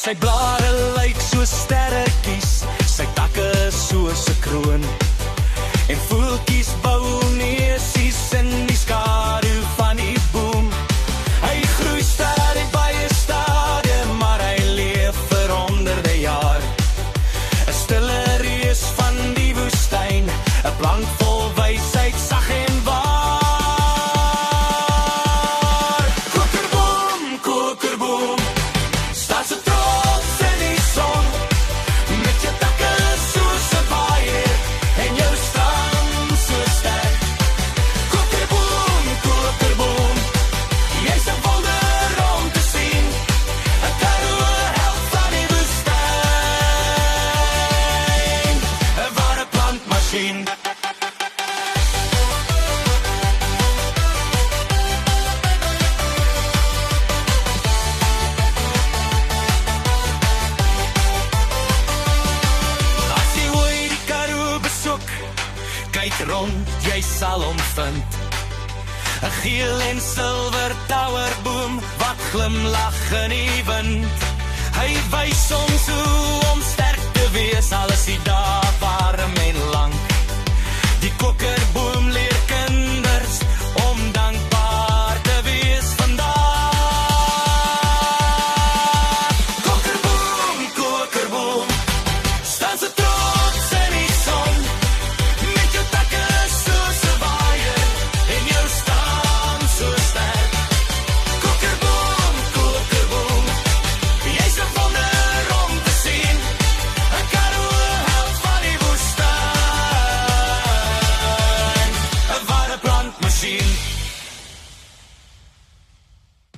Sy blare lyk soos sterretjies, sy takke soos 'n kroon. En voeltjies bou neusies in die skadu van die boom. Hy groei stadig baie stadig, maar hy leef vir honderde jaar. 'n Stille reus van die woestyn, 'n plank vol wysheid, sag en waar. Kokerboom, kokerboom, staan so trots in die son, met jou takke soos 'n waaier en jou stam so sterk. Kokerboom, kokerboom, jy's 'n wonder om te sien, 'n Karoo held van die woestyn, 'n ware plantmasjien. As jy ooit die Karoo besoek, kyk rond, jy sal hom vind. 'n Geel en silwer towerboom wat glimlag in die wind. Hy wys ons hoe om sterk te wees, al is die dae warm en lank. Die kokerboom